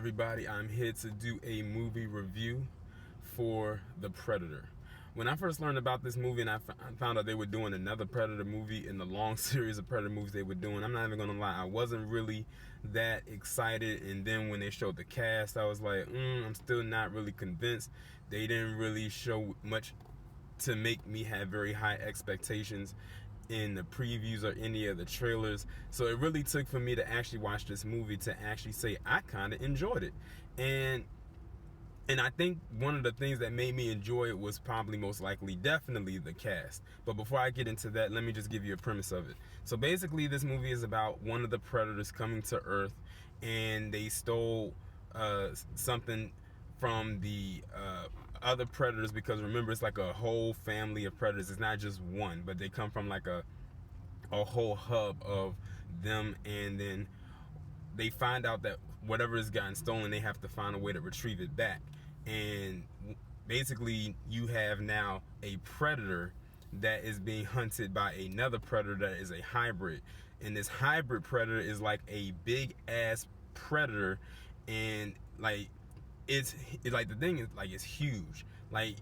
everybody? I'm here to do a movie review for The Predator. When I first learned about this movie and I found out they were doing another Predator movie in the long series of Predator movies they were doing, I'm not even gonna lie, I wasn't really that excited. And then when they showed the cast, I was like, I'm still not really convinced. They didn't really show much to make me have very high expectations in the previews or any of the trailers. So it really took for me to actually watch this movie to actually say I kind of enjoyed it. And I think one of the things that made me enjoy it was probably most likely definitely the cast. But before I get into that, let me just give you a premise of it. So basically this movie is about one of the predators coming to Earth, and they stole something from the other predators, because remember, it's like a whole family of predators. It's not just one, but they come from like a whole hub of them. And then they find out that whatever has gotten stolen, they have to find a way to retrieve it back. And basically you have now a predator that is being hunted by another predator that is a hybrid. And this hybrid predator is like a big ass predator, and like it's like, the thing is like, it's huge. Like,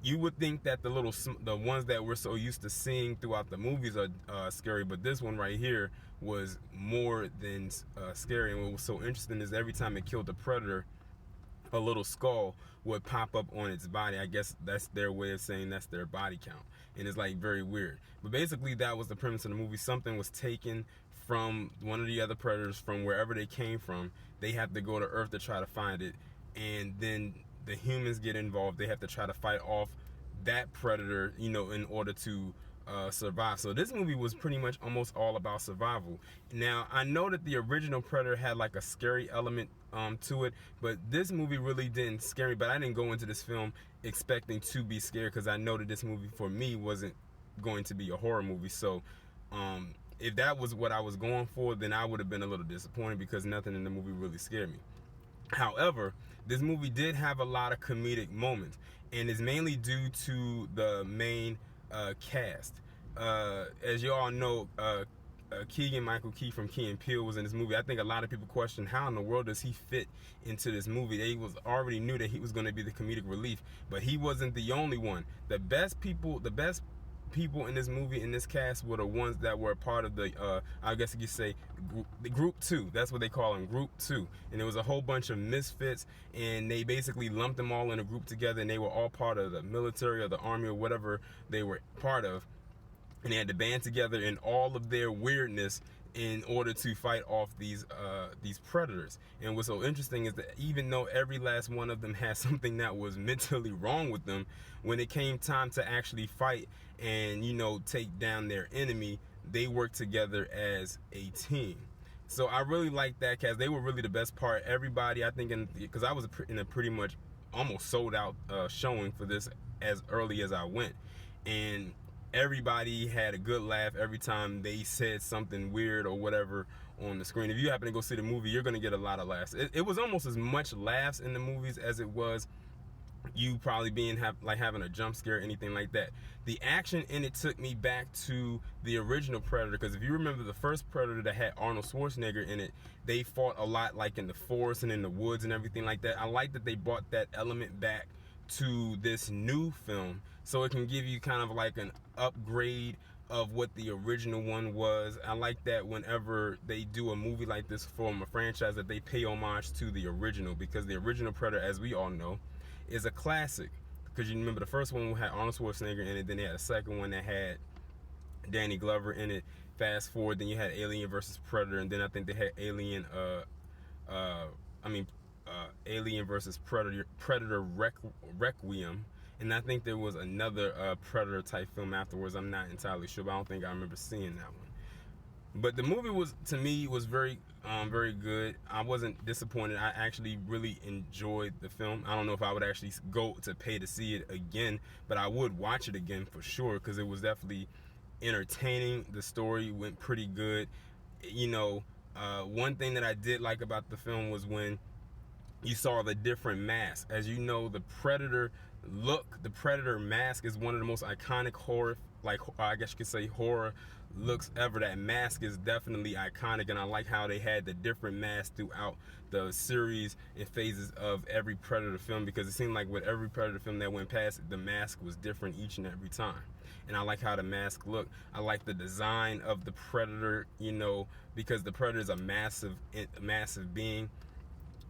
you would think that the ones that we're so used to seeing throughout the movies are scary, but this one right here was more than scary. And what was so interesting is every time it killed a predator, a little skull would pop up on its body. I guess that's their way of saying that's their body count, and it's like very weird. But basically that was the premise of the movie. Something was taken from one of the other predators from wherever they came from. They have to go to Earth to try to find it, and then the humans get involved. They have to try to fight off that predator, in order to survive. So this movie was pretty much almost all about survival. Now, I know that the original Predator had like a scary element to it, but this movie really didn't scare me. But I didn't go into this film expecting to be scared, because I know that this movie for me wasn't going to be a horror movie. So if that was what I was going for, then I would have been a little disappointed, because nothing in the movie really scared me. However, this movie did have a lot of comedic moments, and it's mainly due to the main cast. As you all know, Keegan-Michael Key from Key and Peele was in this movie. I think a lot of people question, how in the world does he fit into this movie? They already knew that he was going to be the comedic relief, but he wasn't the only one. The best people in this movie, in this cast, were the ones that were a part of the I guess you could say the group 2. That's what they call them, group 2. And there was a whole bunch of misfits, and they basically lumped them all in a group together, and they were all part of the military or the army or whatever they were part of, and they had to band together in all of their weirdness in order to fight off these predators. And what's so interesting is that even though every last one of them had something that was mentally wrong with them, when it came time to actually fight and take down their enemy, they worked together as a team. So I really like that cast. They were really the best part. Everybody, I think, because I was in a pretty much almost sold out showing for this as early as I went, and everybody had a good laugh every time they said something weird or whatever on the screen. If you happen to go see the movie, you're going to get a lot of laughs. It was almost as much laughs in the movies as it was you probably having a jump scare or anything like that. The action in it took me back to the original Predator, because if you remember the first Predator that had Arnold Schwarzenegger in it, they fought a lot like in the forest and in the woods and everything like that. I like that they brought that element back to this new film, so it can give you kind of like an upgrade of what the original one was. I like that whenever they do a movie like this from a franchise, that they pay homage to the original, because the original Predator, as we all know, is a classic. Because you remember the first one had Arnold Schwarzenegger in it, then they had a second one that had Danny Glover in it. Fast forward, then you had Alien versus Predator, and then I think they had Alien versus Predator Requiem, and I think there was another Predator type film afterwards. I'm not entirely sure, but I don't think I remember seeing that one. But the movie was very very good. I wasn't disappointed. I actually really enjoyed the film. I don't know if I would actually go to pay to see it again, but I would watch it again for sure, because it was definitely entertaining. The story went pretty good. One thing that I did like about the film was when you saw the different masks. As you know, the Predator mask is one of the most iconic horror, like I guess you could say horror looks ever. That mask is definitely iconic, and I like how they had the different masks throughout the series and phases of every Predator film, because it seemed like with every Predator film that went past, the mask was different each and every time. And I like how the mask looked. I like the design of the Predator, you know, because the Predator is a massive being,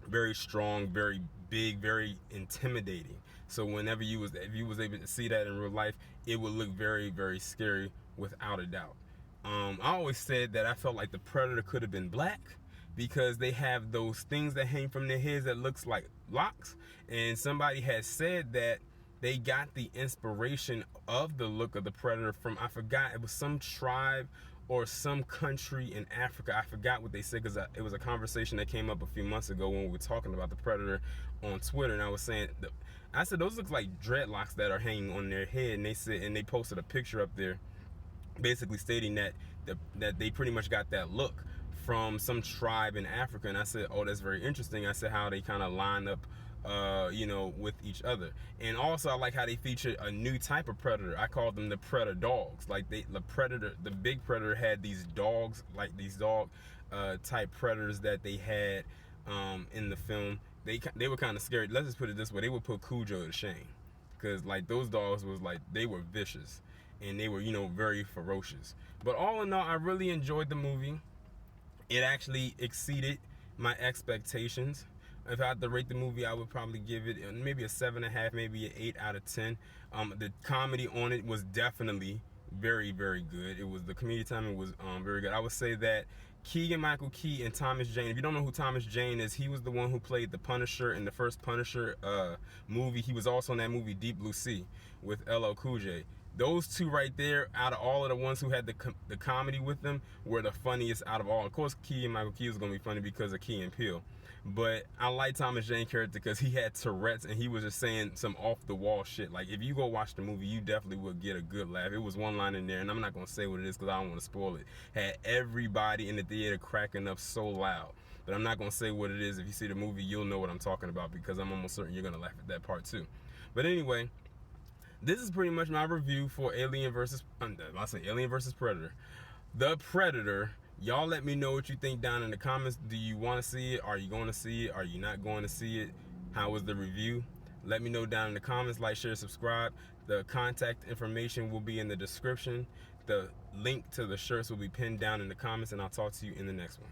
very strong, very big, very intimidating. So whenever if you was able to see that in real life, it would look very, very scary without a doubt. I always said that I felt like the Predator could have been black, because they have those things that hang from their heads that looks like locks. And somebody has said that they got the inspiration of the look of the Predator from, I forgot, it was some tribe or some country in Africa. I forgot what they said, because it was a conversation that came up a few months ago when we were talking about the Predator on Twitter, and I was saying, I said those look like dreadlocks that are hanging on their head, and they said, and they posted a picture up there basically stating that they pretty much got that look from some tribe in Africa. And I said, oh, that's very interesting. I said how they kind of line up you know, with each other. And also I like how they featured a new type of predator. I call them the PREDAT0R. Like the big predator had these dogs, like these dog type predators that they had in the film. They were kind of scary. Let's just put it this way: they would put Cujo to shame, because like those dogs was like, they were vicious and they were, you know, very ferocious. But all in all, I really enjoyed the movie. It actually exceeded my expectations. If I had to rate the movie, I would probably give it maybe a 7.5, maybe an 8 out of 10. The comedy on it was definitely very, very good. It was, the comedic timing was very good. I would say that Keegan-Michael Key and Thomas Jane. If you don't know who Thomas Jane is, he was the one who played the Punisher in the first Punisher movie. He was also in that movie Deep Blue Sea with LL Cool J. Those two right there, out of all of the ones who had the comedy with them, were the funniest out of all. Of course, Keegan-Michael Key was going to be funny because of Key and Peele. But I like Thomas Jane character because he had Tourette's and he was just saying some off-the-wall shit. Like, if you go watch the movie, you definitely would get a good laugh. It was one line in there, and I'm not going to say what it is because I don't want to spoil it. Had everybody in the theater cracking up so loud. But I'm not going to say what it is. If you see the movie, you'll know what I'm talking about, because I'm almost certain you're going to laugh at that part too. But anyway, this is pretty much my review for Alien vs. Predator. The Predator. Y'all let me know what you think down in the comments. Do you want to see it? Are you going to see it? Are you not going to see it? How was the review? Let me know down in the comments. Like, share, subscribe. The contact information will be in the description. The link to the shirts will be pinned down in the comments, and I'll talk to you in the next one.